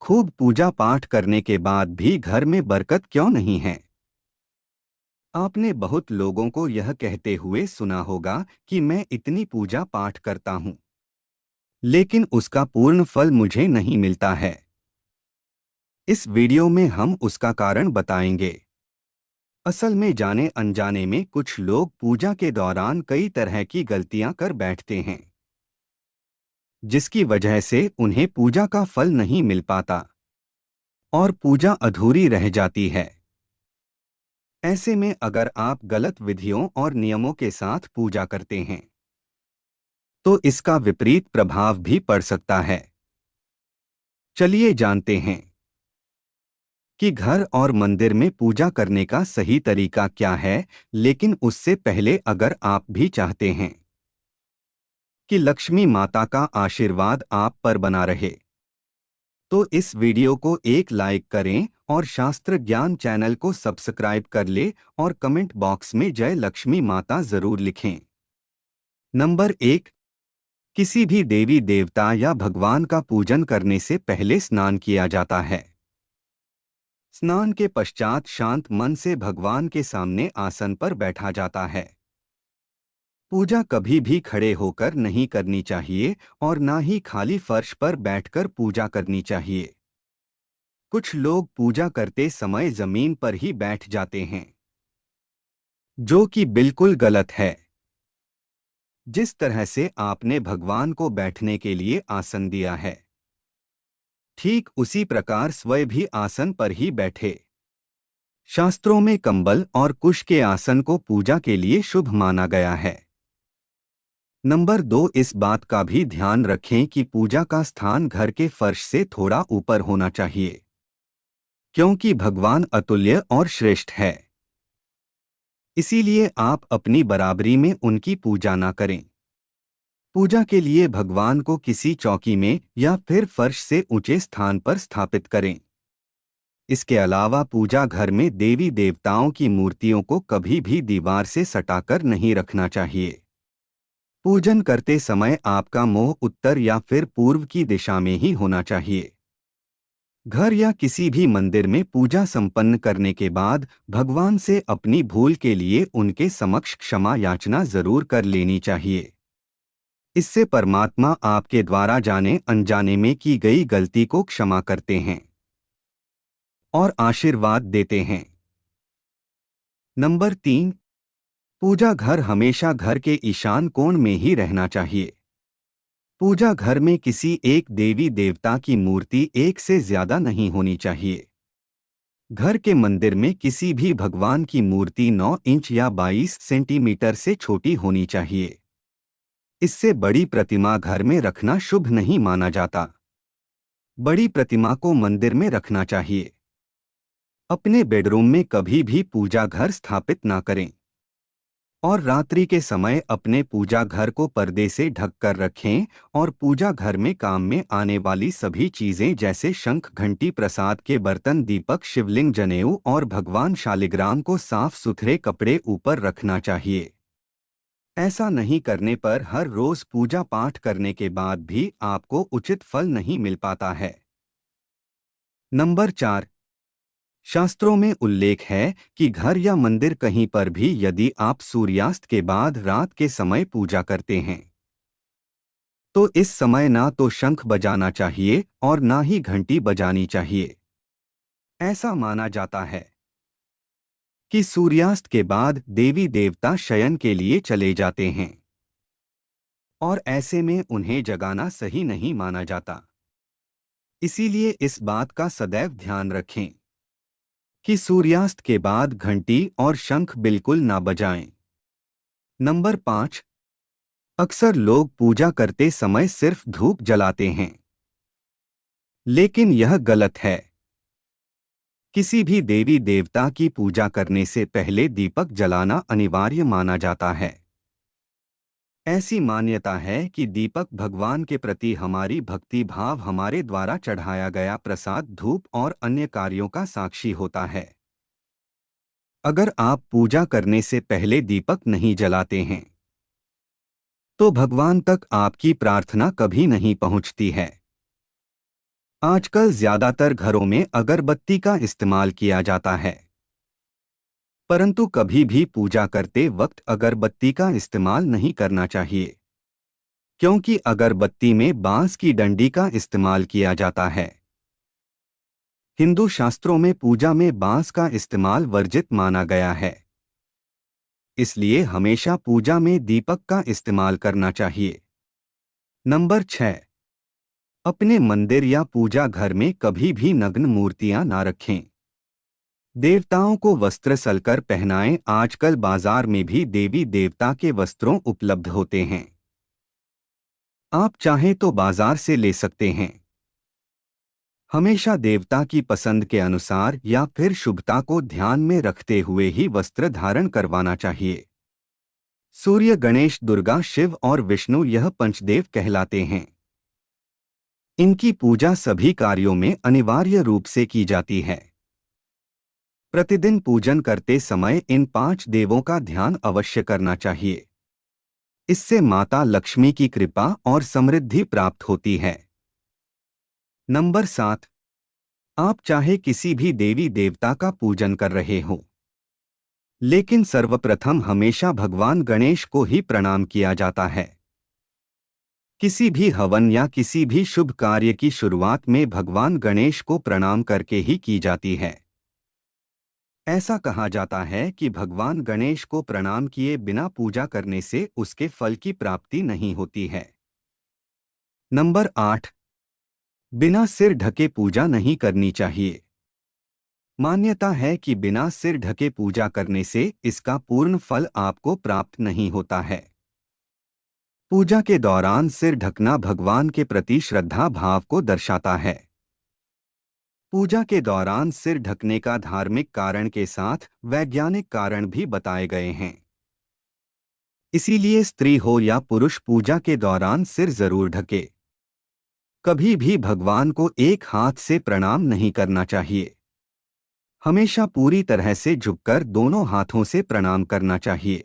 खूब पूजा पाठ करने के बाद भी घर में बरकत क्यों नहीं है? आपने बहुत लोगों को यह कहते हुए सुना होगा कि मैं इतनी पूजा पाठ करता हूँ, लेकिन उसका पूर्ण फल मुझे नहीं मिलता है। इस वीडियो में हम उसका कारण बताएंगे। असल में जाने अनजाने में कुछ लोग पूजा के दौरान कई तरह की गलतियां कर बैठते हैं, जिसकी वजह से उन्हें पूजा का फल नहीं मिल पाता और पूजा अधूरी रह जाती है। ऐसे में अगर आप गलत विधियों और नियमों के साथ पूजा करते हैं, तो इसका विपरीत प्रभाव भी पड़ सकता है। चलिए जानते हैं कि घर और मंदिर में पूजा करने का सही तरीका क्या है, लेकिन उससे पहले अगर आप भी चाहते हैं कि लक्ष्मी माता का आशीर्वाद आप पर बना रहे, तो इस वीडियो को एक लाइक करें और शास्त्र ज्ञान चैनल को सब्सक्राइब कर ले और कमेंट बॉक्स में जय लक्ष्मी माता जरूर लिखें। नंबर 1। किसी भी देवी देवता या भगवान का पूजन करने से पहले स्नान किया जाता है। स्नान के पश्चात शांत मन से भगवान के सामने आसन पर बैठा जाता है। पूजा कभी भी खड़े होकर नहीं करनी चाहिए और ना ही खाली फर्श पर बैठकर पूजा करनी चाहिए। कुछ लोग पूजा करते समय जमीन पर ही बैठ जाते हैं, जो कि बिल्कुल गलत है। जिस तरह से आपने भगवान को बैठने के लिए आसन दिया है, ठीक उसी प्रकार स्वयं भी आसन पर ही बैठे। शास्त्रों में कंबल और कुश के आसन को पूजा के लिए शुभ माना गया है। नंबर 2। इस बात का भी ध्यान रखें कि पूजा का स्थान घर के फर्श से थोड़ा ऊपर होना चाहिए, क्योंकि भगवान अतुल्य और श्रेष्ठ है। इसीलिए आप अपनी बराबरी में उनकी पूजा ना करें। पूजा के लिए भगवान को किसी चौकी में या फिर फर्श से ऊंचे स्थान पर स्थापित करें। इसके अलावा पूजा घर में देवी देवताओं की मूर्तियों को कभी भी दीवार से सटाकर नहीं रखना चाहिए। पूजन करते समय आपका मुंह उत्तर या फिर पूर्व की दिशा में ही होना चाहिए। घर या किसी भी मंदिर में पूजा संपन्न करने के बाद भगवान से अपनी भूल के लिए उनके समक्ष क्षमा याचना जरूर कर लेनी चाहिए। इससे परमात्मा आपके द्वारा जाने अनजाने में की गई गलती को क्षमा करते हैं और आशीर्वाद देते हैं। नंबर 3। पूजा घर हमेशा घर के ईशान कोण में ही रहना चाहिए। पूजा घर में किसी एक देवी देवता की मूर्ति एक से ज्यादा नहीं होनी चाहिए। घर के मंदिर में किसी भी भगवान की मूर्ति 9 इंच या 22 सेंटीमीटर से छोटी होनी चाहिए। इससे बड़ी प्रतिमा घर में रखना शुभ नहीं माना जाता। बड़ी प्रतिमा को मंदिर में रखना चाहिए। अपने बेडरूम में कभी भी पूजा घर स्थापित ना करें और रात्रि के समय अपने पूजा घर को पर्दे से ढक कर रखें और पूजा घर में काम में आने वाली सभी चीजें जैसे शंख, घंटी, प्रसाद के बर्तन, दीपक, शिवलिंग, जनेऊ और भगवान शालिग्राम को साफ सुथरे कपड़े ऊपर रखना चाहिए। ऐसा नहीं करने पर हर रोज पूजा पाठ करने के बाद भी आपको उचित फल नहीं मिल पाता है। नंबर 4। शास्त्रों में उल्लेख है कि घर या मंदिर कहीं पर भी यदि आप सूर्यास्त के बाद रात के समय पूजा करते हैं, तो इस समय ना तो शंख बजाना चाहिए और ना ही घंटी बजानी चाहिए। ऐसा माना जाता है कि सूर्यास्त के बाद देवी देवता शयन के लिए चले जाते हैं और ऐसे में उन्हें जगाना सही नहीं माना जाता। इसीलिए इस बात का सदैव ध्यान रखें कि सूर्यास्त के बाद घंटी और शंख बिल्कुल ना बजाएं। नंबर 5। अक्सर लोग पूजा करते समय सिर्फ धूप जलाते हैं, लेकिन यह गलत है। किसी भी देवी देवता की पूजा करने से पहले दीपक जलाना अनिवार्य माना जाता है। ऐसी मान्यता है कि दीपक भगवान के प्रति हमारी भक्ति भाव, हमारे द्वारा चढ़ाया गया प्रसाद, धूप और अन्य कार्यों का साक्षी होता है। अगर आप पूजा करने से पहले दीपक नहीं जलाते हैं, तो भगवान तक आपकी प्रार्थना कभी नहीं पहुंचती है। आजकल ज्यादातर घरों में अगरबत्ती का इस्तेमाल किया जाता है, परंतु कभी भी पूजा करते वक्त अगरबत्ती का इस्तेमाल नहीं करना चाहिए, क्योंकि अगरबत्ती में बांस की डंडी का इस्तेमाल किया जाता है। हिंदू शास्त्रों में पूजा में बांस का इस्तेमाल वर्जित माना गया है, इसलिए हमेशा पूजा में दीपक का इस्तेमाल करना चाहिए। नंबर 6। अपने मंदिर या पूजा घर में कभी भी नग्न मूर्तियां ना रखें। देवताओं को वस्त्र सलकर पहनाएं। आजकल बाजार में भी देवी देवता के वस्त्रों उपलब्ध होते हैं, आप चाहें तो बाजार से ले सकते हैं। हमेशा देवता की पसंद के अनुसार या फिर शुभता को ध्यान में रखते हुए ही वस्त्र धारण करवाना चाहिए। सूर्य, गणेश, दुर्गा, शिव और विष्णु यह पंचदेव कहलाते हैं। इनकी पूजा सभी कार्यों में अनिवार्य रूप से की जाती है। प्रतिदिन पूजन करते समय इन 5 देवों का ध्यान अवश्य करना चाहिए। इससे माता लक्ष्मी की कृपा और समृद्धि प्राप्त होती है। नंबर 7। आप चाहे किसी भी देवी देवता का पूजन कर रहे हो, लेकिन सर्वप्रथम हमेशा भगवान गणेश को ही प्रणाम किया जाता है। किसी भी हवन या किसी भी शुभ कार्य की शुरुआत में भगवान गणेश को प्रणाम करके ही की जाती है। ऐसा कहा जाता है कि भगवान गणेश को प्रणाम किए बिना पूजा करने से उसके फल की प्राप्ति नहीं होती है। नंबर 8। बिना सिर ढके पूजा नहीं करनी चाहिए। मान्यता है कि बिना सिर ढके पूजा करने से इसका पूर्ण फल आपको प्राप्त नहीं होता है। पूजा के दौरान सिर ढकना भगवान के प्रति श्रद्धा भाव को दर्शाता है। पूजा के दौरान सिर ढकने का धार्मिक कारण के साथ वैज्ञानिक कारण भी बताए गए हैं। इसीलिए स्त्री हो या पुरुष पूजा के दौरान सिर जरूर ढके। कभी भी भगवान को एक हाथ से प्रणाम नहीं करना चाहिए। हमेशा पूरी तरह से झुककर दोनों हाथों से प्रणाम करना चाहिए।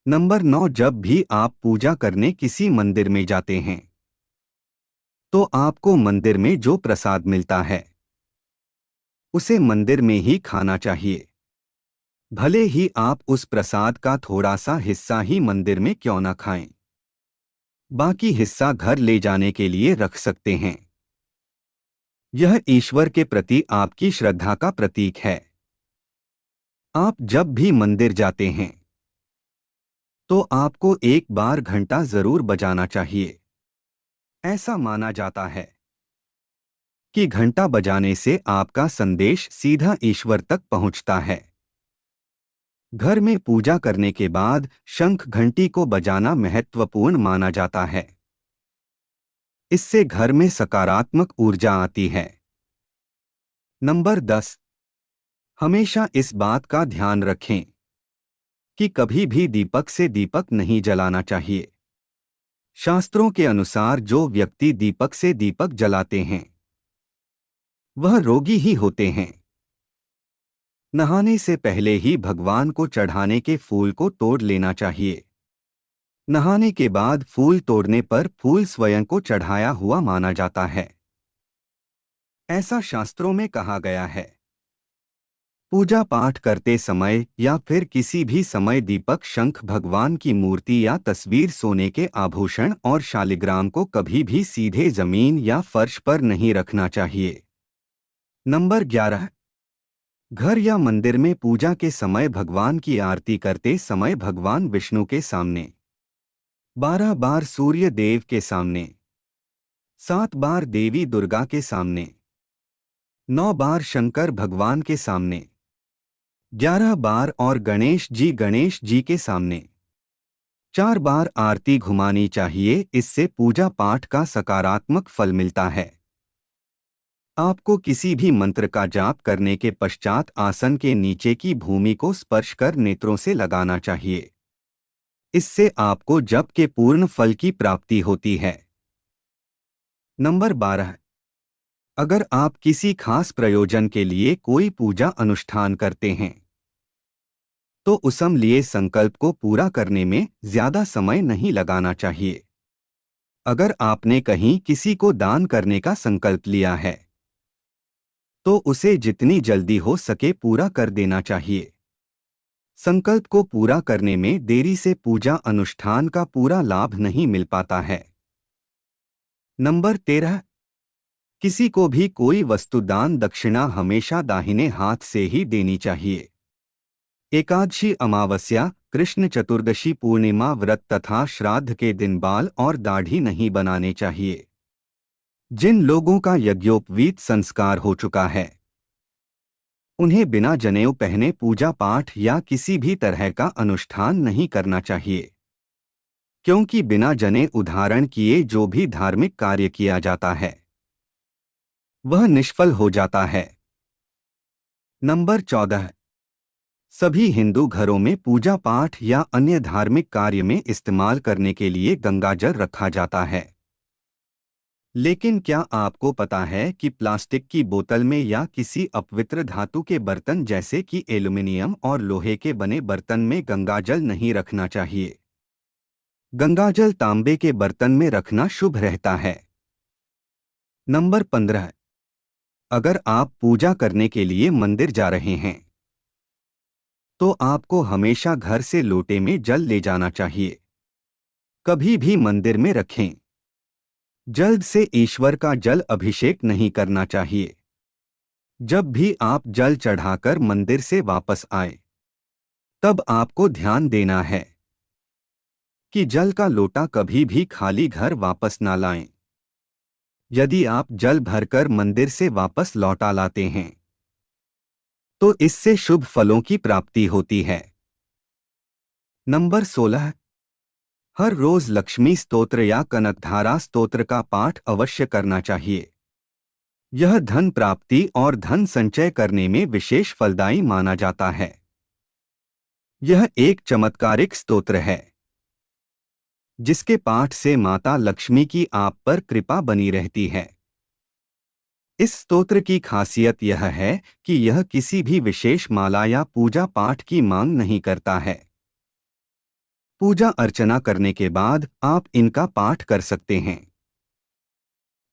नंबर 9। जब भी आप पूजा करने किसी मंदिर में जाते हैं, तो आपको मंदिर में जो प्रसाद मिलता है उसे मंदिर में ही खाना चाहिए। भले ही आप उस प्रसाद का थोड़ा सा हिस्सा ही मंदिर में क्यों न खाएं, बाकी हिस्सा घर ले जाने के लिए रख सकते हैं। यह ईश्वर के प्रति आपकी श्रद्धा का प्रतीक है। आप जब भी मंदिर जाते हैं तो आपको एक बार घंटा जरूर बजाना चाहिए। ऐसा माना जाता है कि घंटा बजाने से आपका संदेश सीधा ईश्वर तक पहुंचता है। घर में पूजा करने के बाद शंख घंटी को बजाना महत्वपूर्ण माना जाता है। इससे घर में सकारात्मक ऊर्जा आती है। नंबर 10। हमेशा इस बात का ध्यान रखें कि कभी भी दीपक से दीपक नहीं जलाना चाहिए। शास्त्रों के अनुसार जो व्यक्ति दीपक से दीपक जलाते हैं वह रोगी ही होते हैं। नहाने से पहले ही भगवान को चढ़ाने के फूल को तोड़ लेना चाहिए। नहाने के बाद फूल तोड़ने पर फूल स्वयं को चढ़ाया हुआ माना जाता है। ऐसा शास्त्रों में कहा गया है। पूजा पाठ करते समय या फिर किसी भी समय दीपक, शंख, भगवान की मूर्ति या तस्वीर, सोने के आभूषण और शालिग्राम को कभी भी सीधे जमीन या फर्श पर नहीं रखना चाहिए। नंबर 11। घर या मंदिर में पूजा के समय भगवान की आरती करते समय भगवान विष्णु के सामने 12 बार, सूर्य देव के सामने 7 बार, देवी दुर्गा के सामने 9 बार, शंकर भगवान के सामने 11 बार और गणेश जी के सामने 4 बार आरती घुमानी चाहिए। इससे पूजा पाठ का सकारात्मक फल मिलता है। आपको किसी भी मंत्र का जाप करने के पश्चात आसन के नीचे की भूमि को स्पर्श कर नेत्रों से लगाना चाहिए। इससे आपको जप के पूर्ण फल की प्राप्ति होती है। नंबर 12। अगर आप किसी खास प्रयोजन के लिए कोई पूजा अनुष्ठान करते हैं तो उसम लिए संकल्प को पूरा करने में ज्यादा समय नहीं लगाना चाहिए। अगर आपने कहीं किसी को दान करने का संकल्प लिया है तो उसे जितनी जल्दी हो सके पूरा कर देना चाहिए। संकल्प को पूरा करने में देरी से पूजा अनुष्ठान का पूरा लाभ नहीं मिल पाता है। नंबर 13, किसी को भी कोई वस्तु दान दक्षिणा हमेशा दाहिने हाथ से ही देनी चाहिए। एकादशी, अमावस्या, कृष्ण चतुर्दशी, पूर्णिमा व्रत तथा श्राद्ध के दिन बाल और दाढ़ी नहीं बनाने चाहिए। जिन लोगों का यज्ञोपवीत संस्कार हो चुका है उन्हें बिना जनेऊ पहने पूजा पाठ या किसी भी तरह का अनुष्ठान नहीं करना चाहिए, क्योंकि बिना जने उधारण किए जो भी धार्मिक कार्य किया जाता है वह निष्फल हो जाता है। नंबर 14, सभी हिंदू घरों में पूजा पाठ या अन्य धार्मिक कार्य में इस्तेमाल करने के लिए गंगाजल रखा जाता है। लेकिन क्या आपको पता है कि प्लास्टिक की बोतल में या किसी अपवित्र धातु के बर्तन जैसे कि एल्युमिनियम और लोहे के बने बर्तन में गंगाजल नहीं रखना चाहिए। गंगाजल तांबे के बर्तन में रखना शुभ रहता है। नंबर 15, अगर आप पूजा करने के लिए मंदिर जा रहे हैं तो आपको हमेशा घर से लोटे में जल ले जाना चाहिए। कभी भी मंदिर में रखें। जल्द से ईश्वर का जल अभिषेक नहीं करना चाहिए। जब भी आप जल चढ़ाकर मंदिर से वापस आए तब आपको ध्यान देना है कि जल का लोटा कभी भी खाली घर वापस ना लाएं। यदि आप जल भरकर मंदिर से वापस लौटा लाते हैं तो इससे शुभ फलों की प्राप्ति होती है। नंबर 16, हर रोज लक्ष्मी स्तोत्र या कनकधारा स्तोत्र का पाठ अवश्य करना चाहिए। यह धन प्राप्ति और धन संचय करने में विशेष फलदायी माना जाता है। यह एक चमत्कारिक स्तोत्र है जिसके पाठ से माता लक्ष्मी की आप पर कृपा बनी रहती है। इस स्तोत्र की खासियत यह है कि यह किसी भी विशेष माला या पूजा पाठ की मांग नहीं करता है। पूजा अर्चना करने के बाद आप इनका पाठ कर सकते हैं।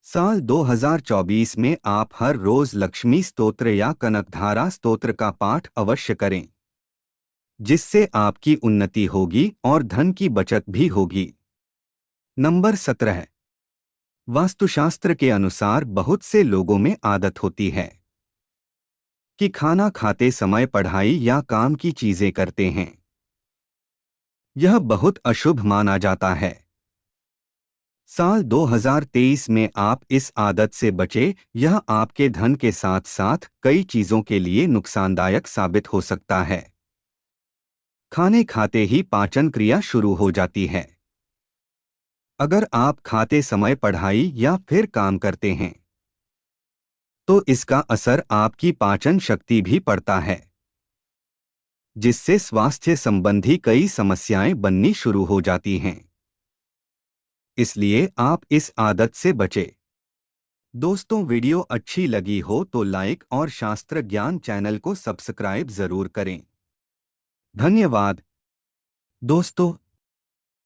साल 2024 में आप हर रोज लक्ष्मी स्तोत्र या कनकधारा स्तोत्र का पाठ अवश्य करें, जिससे आपकी उन्नति होगी और धन की बचत भी होगी। नंबर 17, वास्तुशास्त्र के अनुसार बहुत से लोगों में आदत होती है कि खाना खाते समय पढ़ाई या काम की चीजें करते हैं। यह बहुत अशुभ माना जाता है। साल 2023 में आप इस आदत से बचे। यह आपके धन के साथ साथ कई चीजों के लिए नुकसानदायक साबित हो सकता है। खाने खाते ही पाचन क्रिया शुरू हो जाती है। अगर आप खाते समय पढ़ाई या फिर काम करते हैं तो इसका असर आपकी पाचन शक्ति भी पड़ता है, जिससे स्वास्थ्य संबंधी कई समस्याएं बननी शुरू हो जाती हैं। इसलिए आप इस आदत से बचें। दोस्तों, वीडियो अच्छी लगी हो तो लाइक और शास्त्र ज्ञान चैनल को सब्सक्राइब जरूर करें। धन्यवाद दोस्तों।